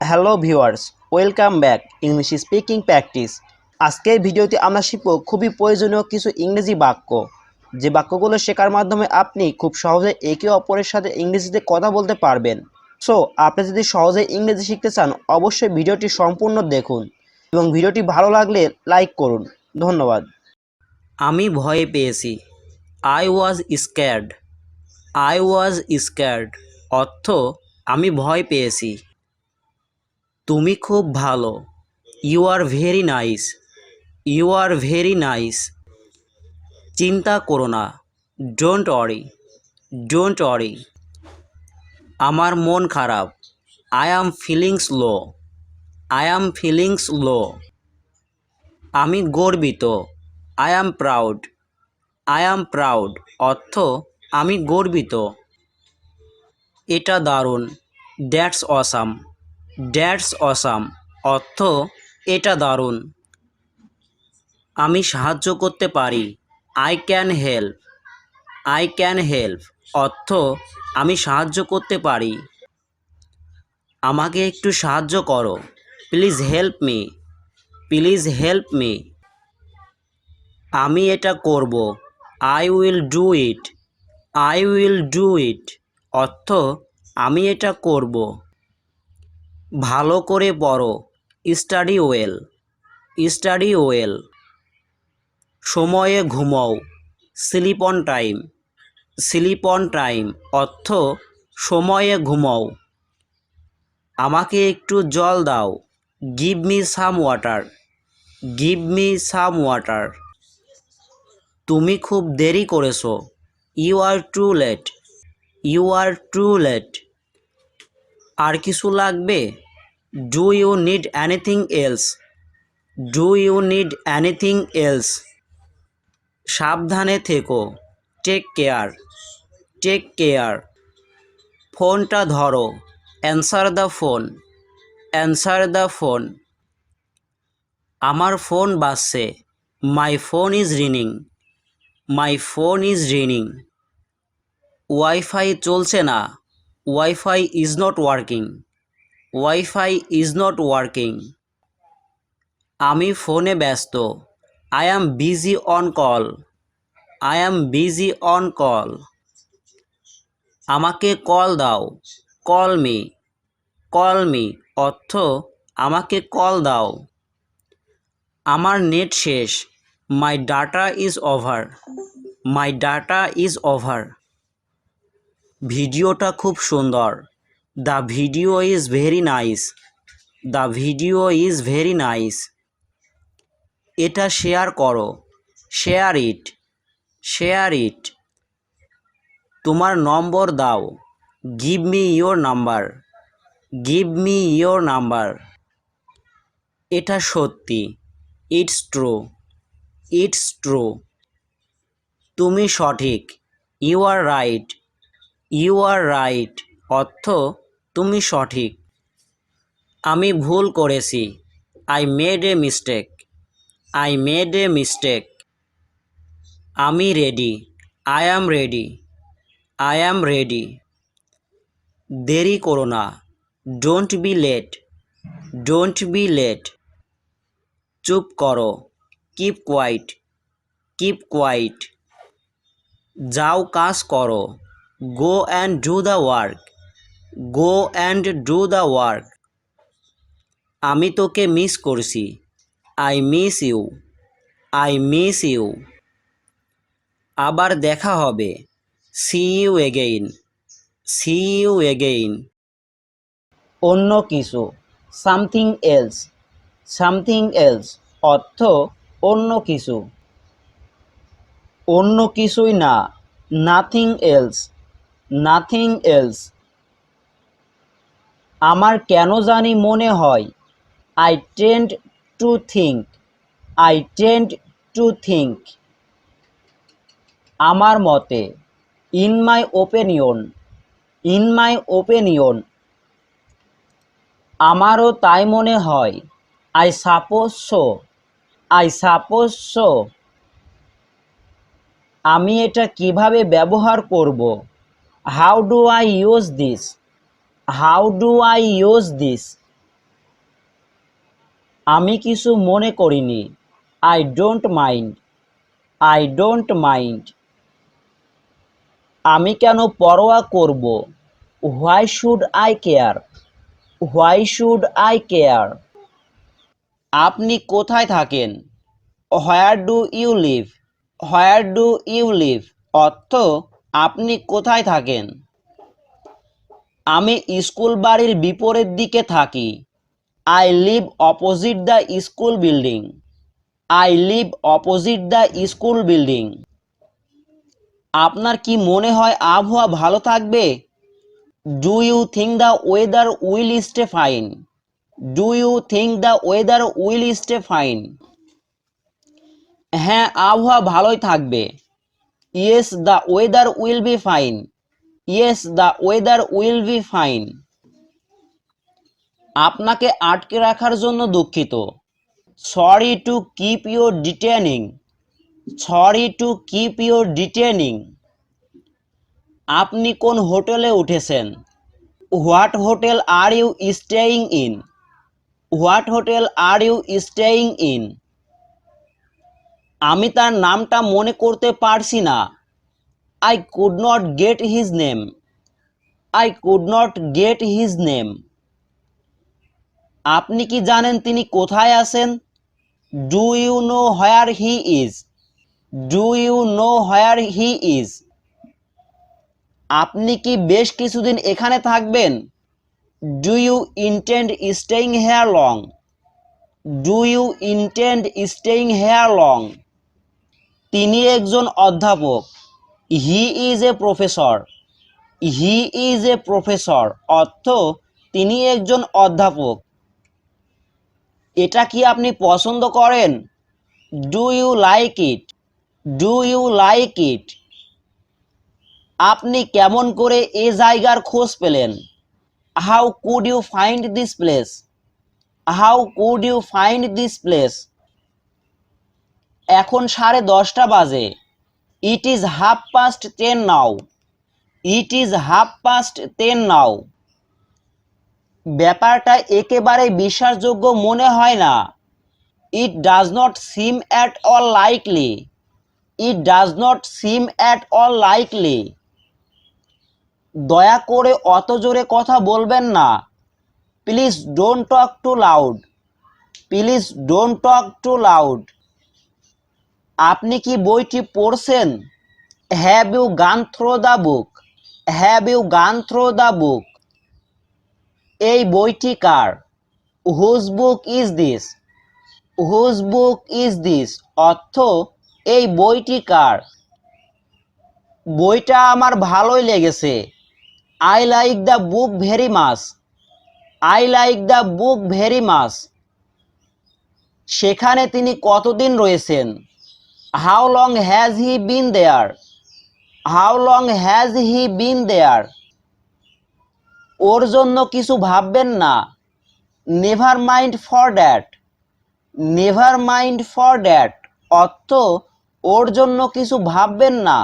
Hello viewers, welcome back English speaking practice. আজকের ভিডিওতে আমরা শিখব খুবই প্রয়োজনীয় কিছু ইংরেজি বাক্য, যে বাক্যগুলো শেখার মাধ্যমে আপনি খুব সহজে একে অপরের সাথে ইংরেজিতে কথা বলতে পারবেন। সো আপনি যদি সহজে ইংরেজি শিখতে চান, অবশ্যই ভিডিওটি সম্পূর্ণ দেখুন এবং ভিডিওটি ভালো লাগলে লাইক করুন। ধন্যবাদ। আমি ভয় পেয়েছি। I was স্ক্যার্ড। আই ওয়াজ স্ক্যার্ড অর্থ আমি ভয় পেয়েছি। তুমি খুব ভালো। You are very nice. You are very nice. চিন্তা করো না। Don't worry. Don't worry. আমার মন খারাপ। I am feelings low. I am feelings low. আমি গর্বিত। I am proud. I am proud অর্থ আমি গর্বিত। এটা দারুণ। That's awesome. দ্যাটস অসাম অর্থ এটা দারুণ। আমি সাহায্য করতে পারি। I can help. I can help অর্থ আমি সাহায্য করতে পারি। আমাকে একটু সাহায্য করো। Please help me. Please help me. আমি এটা করব। I will do it. I will do it অর্থ আমি এটা করব। ভালো করে পড়ো। Study well. Study well. সময়ে ঘুমাও। Sleep on time. Sleep on time অর্থ সময়ে ঘুমাও। আমাকে একটু জল দাও। Give me some water. Give me some water. তুমি খুব দেরি করেছো। You are too late. You are too late. আর কিছু লাগবে? Do you need anything else? Do you need anything else? সাবধানে থেকো। Take care. Take care. ফোনটা ধরো। Answer the phone. Answer the phone. আমার ফোন বাজছে। মাই ফোন ইজ রিনিং। মাই ফোন ইজ রিনিং। ওয়াইফাই চলছে না। Wifi is not working. Wifi is not working. আমি ফোনে ব্যস্ত। I am busy on call. I am busy on call. আমাকে কল দাও। Call me. কল মি অর্থ আমাকে কল দাও। আমার নেট শেষ। My data is over. My data is over. ভিডিওটা খুব সুন্দর। The video is very nice. The video is very nice. এটা শেয়ার করো। Share it. Share it. তোমার নম্বর দাও। Give me your number. Give me your number. এটা সত্যি। It's true. It's true. তুমি সঠিক। You are right. You are right অর্থ তুমি সঠিক। আমি ভুল করেছি। I made a mistake. I made a mistake. আমি ready. I am ready. I am ready. দেরি করো না। Don't be late. Don't be late. চুপ করো। Keep quiet. Keep quiet. যাও কাজ করো। Go and do the work. Go and do the work. আমি তোকে মিস করছি। I miss you. I miss you. আবার দেখা হবে। See you again. See you again. অন্য কিছু। Something else. সামথিং এলস অর্থ অন্য কিছু। অন্য কিছুই না। Nothing else. Nothing else. আমার কেন জানি মনে হয়। I tend to think. I tend to think. আমার মতে। In my opinion. In my opinion. আমারও তাই মনে হয়। I suppose so. I suppose so. আমি এটা কিভাবে ব্যবহার করব? How do I use this? How do I use this? আমি কিছু মনে করিনি। I don't mind. I don't mind. আমি কেন পরোয়া করব? Why should I care? Why should I care? আপনি কোথায় থাকেন? Where do you live? Where do you live? অর্থ আপনি কোথায় থাকেন? আমি স্কুল বাড়ির বিপরীত দিকে থাকি। I live opposite the school building. I live opposite the school building. আপনার কি মনে হয় আবহাওয়া ভালো থাকবে? Do you think the weather will stay fine? Do you think the weather will stay fine? হ্যাঁ, আবহাওয়া ভালোই থাকবে। Yes the weather will be fine. Yes the weather will be fine. আপনাকে আটকে রাখার জন্য দুঃখিত। Sorry to keep you detaining. Sorry to keep you ডিটেনিং। আপনি কোন হোটেলে উঠেছেন? What hotel are you staying in? What hotel are you staying in? আমি তার নামটা মনে করতে পারছি না। I could not get his name. I could not get his name. আপনি কি জানেন তিনি কোথায় আছেন? Do you know where he is? Do you know where he is? আপনি কি বেশ কিছুদিন এখানে থাকবেন? Do you intend staying here long? Do you intend staying here long? তিনি একজন অধ্যাপক। He is a professor. He is a professor. অর্থ তিনি একজন অধ্যাপক। এটা কি আপনি পছন্দ করেন? Do you like it? Do you like it? আপনি কেমন করে এ জায়গার খোঁজ পেলেন? How could you find this place? How could you find this place? এখন 10:30 বাজে। It is 10:30 now. It is 10:30 now. ব্যাপারটা একেবারে বিশ্বাসযোগ্য মনে হয় না। It does not seem at all likely. It does not seem at all likely. দয়া করে অত জোরে কথা বলবেন না। Please don't talk too loud. Please don't talk too loud. আপনি কি বইটি পড়ছেন? Have you gone through the book? Have you gone through the book? এই বইটি কার? Whose book is this? Whose book is this? অর্থ এই বইটি কার? বইটা আমার ভালোই লেগেছে। I like the book very much. I like the book very much. সেখানে তিনি কতদিন রয়েছেন? How long has he been there? How long has he been there? ওর জন্য কিছু ভাববেন না। Never mind for that. Never mind for that? অর্থ ওর জন্য কিছু ভাববেন না।